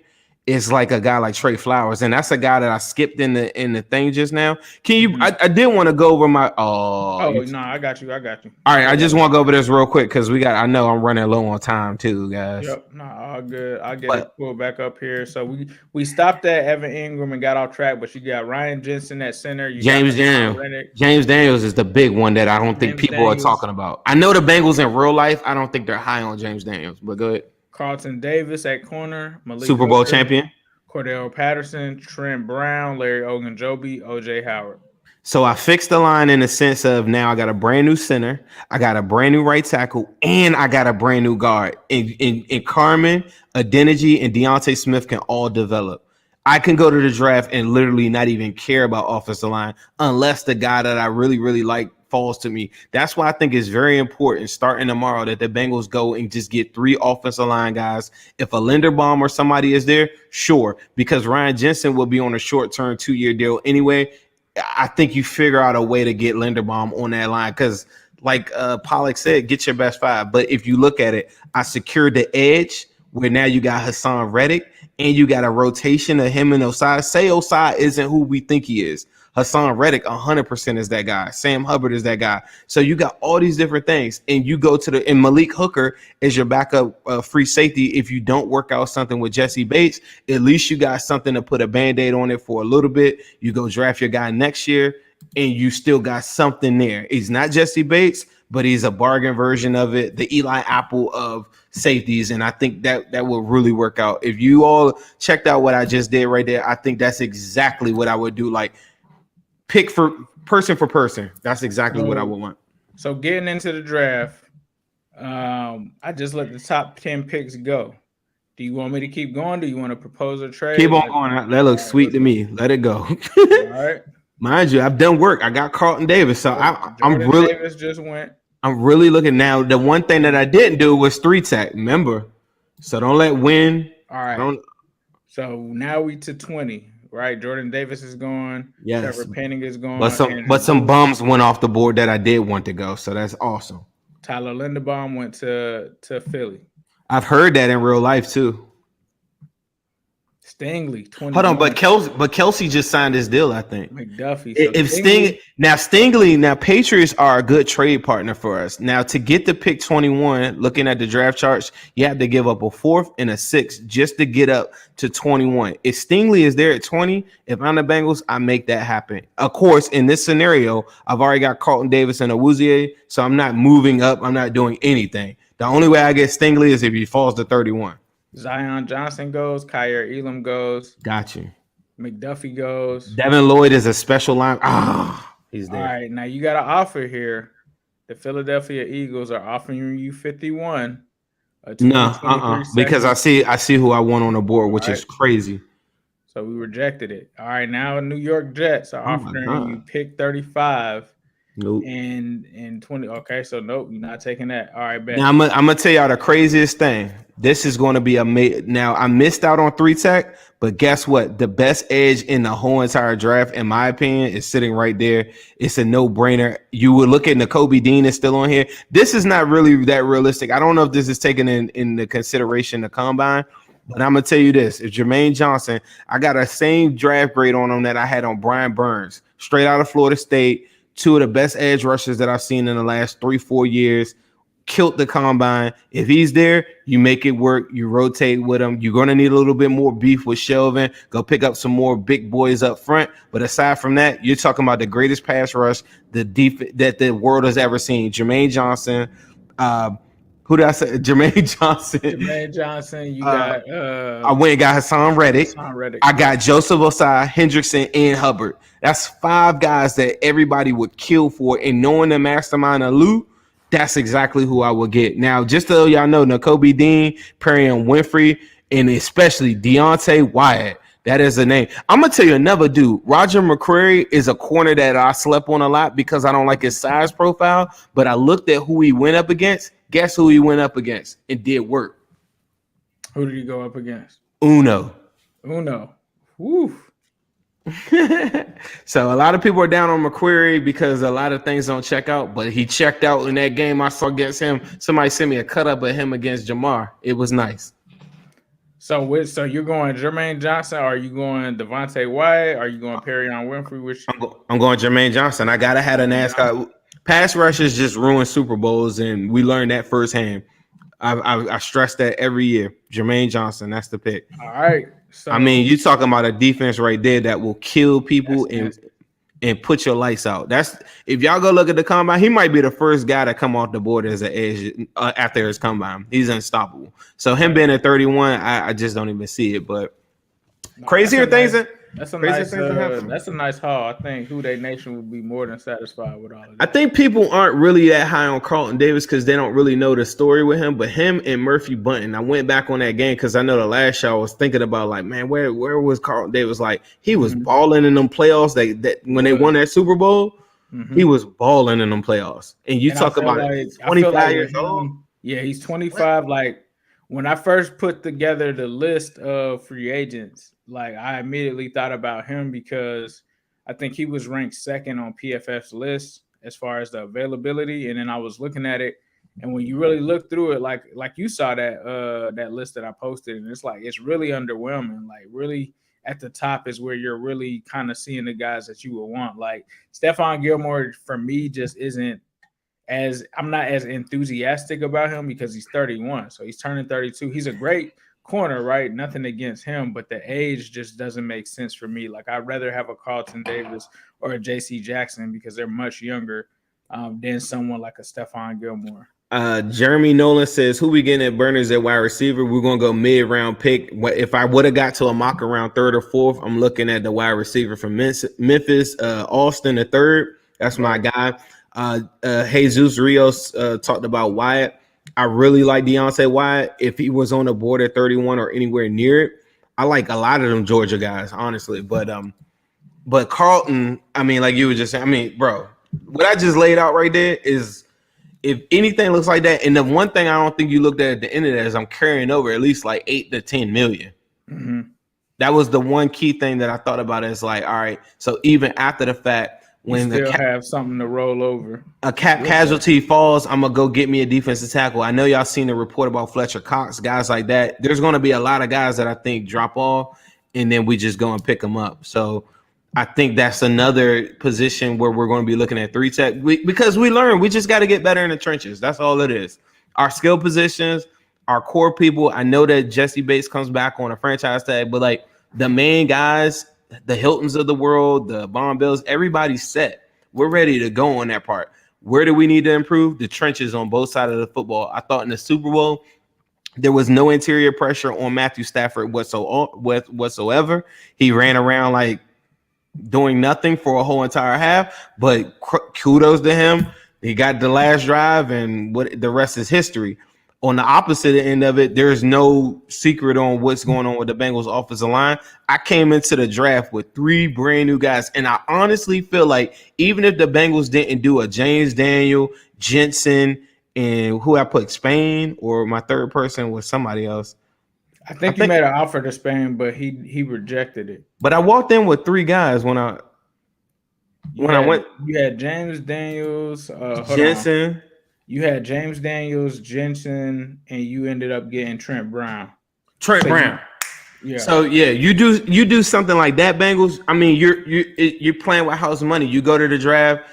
is like a guy like Trey Flowers, and that's a guy that I skipped in the thing just now. Can you? I did want to go over my. No, I got you. All right, I just want to go over this real quick because I know I'm running low on time too, guys. Yep, all good. I'll get it pulled back up here. So we stopped at Evan Ingram and got off track, but you got Ryan Jensen at center. James Daniels is the big one that I don't think people are talking about. I know the Bengals in real life. I don't think they're high on James Daniels, but go ahead. Carlton Davis at corner, Malik Super Bowl champion, Cordell Patterson, Trent Brown, Larry Ogunjobi, OJ Howard. So I fixed the line in the sense of now I got a brand new center, I got a brand new right tackle, and I got a brand new guard. In Carmen, Adeniji, and Deontay Smith can all develop. I can go to the draft and literally not even care about offensive line unless the guy that I really, really like falls to me. That's why I think it's very important starting tomorrow that the Bengals go and just get 3 offensive line guys. If a Linderbaum or somebody is there, sure, because Ryan Jensen will be on a short-term 2-year deal anyway. I think you figure out a way to get Linderbaum on that line because, like Pollock said, get your best 5. But if you look at it, I secured the edge where now you got Hassan Reddick and you got a rotation of him and Osai. Say Osai isn't who we think he is. Hassan Reddick 100% is that guy. Sam Hubbard is that guy. So you got all these different things, and you go to and Malik Hooker is your backup free safety. If you don't work out something with Jesse Bates, at least you got something to put a Band-Aid on it for a little bit. You go draft your guy next year, and you still got something there. He's not Jesse Bates, but he's a bargain version of it, the Eli Apple of safeties, and I think that will really work out. If you all checked out what I just did right there, I think that's exactly what I would do. Like, pick for person. That's exactly what I would want. So getting into the draft, I just let the top 10 picks go. Do you want me to keep going? Do you want to propose a trade? Keep on going. That looks sweet to me. Let it go. All right. Mind you, I've done work. I got Carlton Davis, so I'm really. Davis just went. I'm really looking now. The one thing that I didn't do was 3-tech. Remember, so don't let win. All right. So now we to 20. Right, Jordan Davis is gone. Yes, Trevor Penning is gone. But some bums went off the board that I did want to go, so that's awesome. Tyler Linderbaum went to Philly. I've heard that in real life too. Stingley, 20. Hold on, but Kelsey just signed his deal, I think. McDuffie. Now Patriots are a good trade partner for us. Now to get to pick 21, looking at the draft charts, you have to give up a 4th and a 6th just to get up to 21. If Stingley is there at 20, if I'm the Bengals, I make that happen. Of course, in this scenario, I've already got Carlton Davis and Awuzie, so I'm not moving up. I'm not doing anything. The only way I get Stingley is if he falls to 31. Zion Johnson goes. Kyer Elam goes. Got you. McDuffie goes. Devin Lloyd is a special line. He's there. All right, now you got an offer here. The Philadelphia Eagles are offering you 51. A No, 2023 because second. I see who I want on the board, which All is right. crazy. So we rejected it. All right, now New York Jets are Oh my offering you God. pick 35 Nope. and 20. Okay, so nope, you're not taking that. All right, bet. Now I'm gonna tell y'all the craziest thing. This is going to be now I missed out on 3-tech, but guess what? The best edge in the whole entire draft, in my opinion, is sitting right there. It's a no-brainer. You would look at Nakobe Dean is still on here. This is not really that realistic. I don't know if this is taken in the consideration the combine, but I'm gonna tell you this: if Jermaine Johnson, I got a same draft grade on him that I had on Brian Burns, straight out of Florida State. Two of the best edge rushers that I've seen in the last 3-4 years. Killed the combine. If he's there, you make it work. You rotate with him. You're going to need a little bit more beef with Shelvin. Go pick up some more big boys up front. But aside from that, you're talking about the greatest pass rush that the world has ever seen. Jermaine Johnson. Who did I say? Jermaine Johnson. Jermaine Johnson. You got. I went and got Hassan Reddick. I got Joseph Osai, Hendrickson, and Hubbard. That's 5 guys that everybody would kill for. And knowing the mastermind of Lou, that's exactly who I would get. Now, just so y'all know, Nakobe Dean, Perrion Winfrey, and especially Deontay Wyatt. That is a name. I'm going to tell you another dude. Roger McCreary is a corner that I slept on a lot because I don't like his size profile. But I looked at who he went up against. Guess who he went up against? It did work. Who did he go up against? Uno. Woo. So a lot of people are down on McQuarrie because a lot of things don't check out, but he checked out in that game I saw against him. Somebody sent me a cut up of him against Jamar. It was nice. So you're going Jermaine Johnson? Or are you going Devontae Wyatt? Are you going Perrion Winfrey? I'm going Jermaine Johnson. I gotta have a NASCAR. Pass rushers just ruin Super Bowls, and we learned that firsthand. I stress that every year. Jermaine Johnson, that's the pick. All right. So, I mean, you talking about a defense right there that will kill people and put your lights out. That's if y'all go look at the combine, he might be the first guy to come off the board as an edge after his combine. He's unstoppable. So him being at 31, I just don't even see it. But crazier things. That's a nice haul. I think Who Dey Nation would be more than satisfied with all of that. I think people aren't really that high on Carlton Davis because they don't really know the story with him. But him and Murphy Bunting, I went back on that game because I know the last show I was thinking about, like, man, where was Carlton Davis? Like, he was balling in them playoffs. That when they won that Super Bowl, he was balling in them playoffs. And you talk about 25 years old. Yeah, he's 25. Like, when I first put together the list of free agents, like, I immediately thought about him because I think he was ranked second on PFF's list as far as the availability. And then I was looking at it, and when you really look through it, like you saw that list that I posted, and it's like it's really underwhelming. Like, really at the top is where you're really kind of seeing the guys that you would want. Like, Stephon Gilmore for me just isn't I'm not as enthusiastic about him because he's 31. So he's turning 32. He's a great corner, right? Nothing against him, but the age just doesn't make sense for me. Like, I'd rather have a Carlton Davis or a JC Jackson because they're much younger than someone like a Stephon Gilmore. Jeremy Nolan says, who we getting at Burners at wide receiver? We're going to go mid-round pick. If I would have got to a mock around 3rd or 4th, I'm looking at the wide receiver from Memphis, Austin, the 3rd. That's my guy. Jesus Rios talked about Wyatt. I really like Deontay Wyatt. If he was on the board at 31 or anywhere near it, I like a lot of them Georgia guys, honestly. But Carlton, I mean, like you were just saying, I mean, bro, what I just laid out right there is if anything looks like that, and the one thing I don't think you looked at the end of that is I'm carrying over at least like 8 to 10 million. Mm-hmm. That was the one key thing that I thought about. Is like, all right, so even after the fact, when you still have something to roll over, a cap casualty falls, I'm gonna go get me a defensive tackle. I know y'all seen the report about Fletcher Cox, guys like that. There's gonna be a lot of guys that I think drop off, and then we just go and pick them up. So I think that's another position where we're going to be looking at 3-tech because we learn we just got to get better in the trenches. That's all it is. Our skill positions, our core people. I know that Jesse Bates comes back on a franchise tag, but like the main guys, the Hiltons of the world, the Von Bells, everybody's set. We're ready to go on that part. Where do we need to improve? The trenches on both sides of the football. I thought in the Super Bowl, there was no interior pressure on Matthew Stafford whatsoever. He ran around like doing nothing for a whole entire half, but kudos to him. He got the last drive, and what the rest is history. On the opposite end of it, there's no secret on what's going on with the Bengals offensive line. I came into the draft with 3 brand new guys, and I honestly feel like even if the Bengals didn't do a James Daniel, Jensen, and who I put Spain, or my third person was somebody else. I think you made an offer to Spain, but he rejected it. But I walked in with 3 guys when I went. You had James Daniels, Jensen. You had James Daniels, Jensen, and you ended up getting Trent Brown. Yeah. So you do something like that, Bengals. I mean, you're playing with house money. You go to the draft,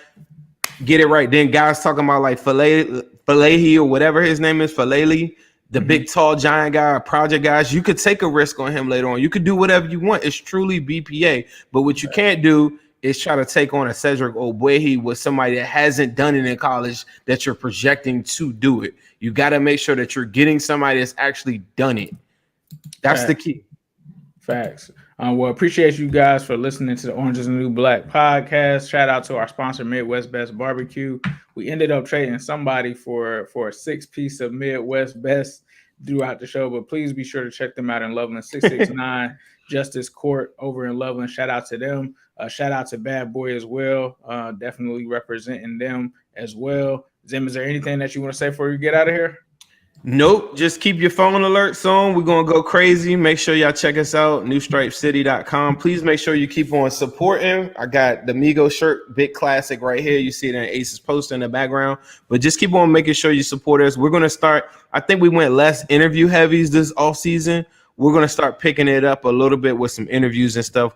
get it right. Then guys talking about like Falahi or whatever his name is, Falele, the big tall giant guy, project guys. You could take a risk on him later on. You could do whatever you want. It's truly BPA. But what you can't do is try to take on a Cedric Ogbuehi with somebody that hasn't done it in college that you're projecting to do it. You got to make sure that you're getting somebody that's actually done it. That's the key. Facts. Well, appreciate you guys for listening to the Orange is the New Black podcast. Shout out to our sponsor, Midwest Best Barbecue. We ended up trading somebody for a 6-piece of Midwest Best throughout the show, but please be sure to check them out in Loveland, 669 Justice Court over in Loveland. Shout out to them. Shout out to Bad Boy as well. Definitely representing them as well. Zim, is there anything that you want to say before you get out of here? Nope. Just keep your phone alerts on. We're going to go crazy. Make sure y'all check us out, newstripecity.com. Please make sure you keep on supporting. I got the Migos shirt, big classic right here. You see it in Ace's poster in the background. But just keep on making sure you support us. We're going to start, I think we went less interview heavies this offseason. We're going to start picking it up a little bit with some interviews and stuff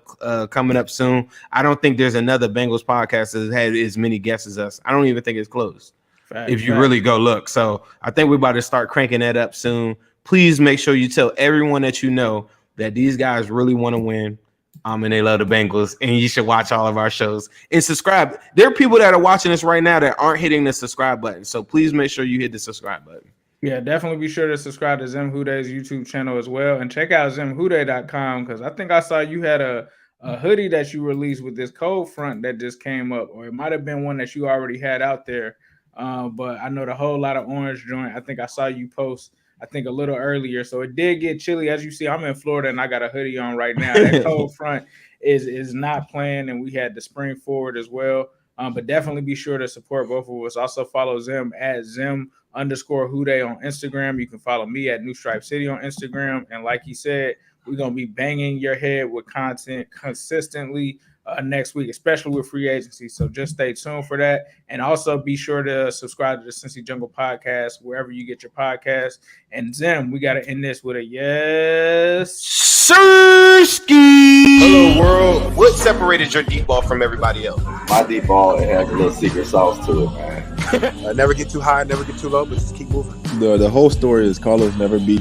coming up soon. I don't think there's another Bengals podcast that has had as many guests as us. I don't even think it's close. If you really go look. So I think we're about to start cranking that up soon. Please make sure you tell everyone that you know that these guys really want to win and they love the Bengals, and you should watch all of our shows and subscribe. There are people that are watching this right now that aren't hitting the subscribe button. So please make sure you hit the subscribe button. Yeah, definitely be sure to subscribe to Zim Huday's YouTube channel as well. And check out zimhuday.com because I think I saw you had a hoodie that you released with this cold front that just came up, or it might have been one that you already had out there. But I know the whole lot of orange joint. I think I saw you post, I think a little earlier. So it did get chilly. As you see, I'm in Florida and I got a hoodie on right now. That cold front is not playing, and we had the spring forward as well. But definitely be sure to support both of us. Also follow Zim at Zim_Huday on Instagram. You can follow me at New Stripe City on Instagram. And like he said, we're going to be banging your head with content consistently next week, especially with free agency. So just stay tuned for that. And also be sure to subscribe to the Cincy Jungle podcast, wherever you get your podcast. And Zim, we got to end this with a yes. Sirski! Hello, world. What separated your deep ball from everybody else? My deep ball, it has a little secret sauce to it, man. Never get too high, never get too low, but just keep moving. The whole story is Carlos never beat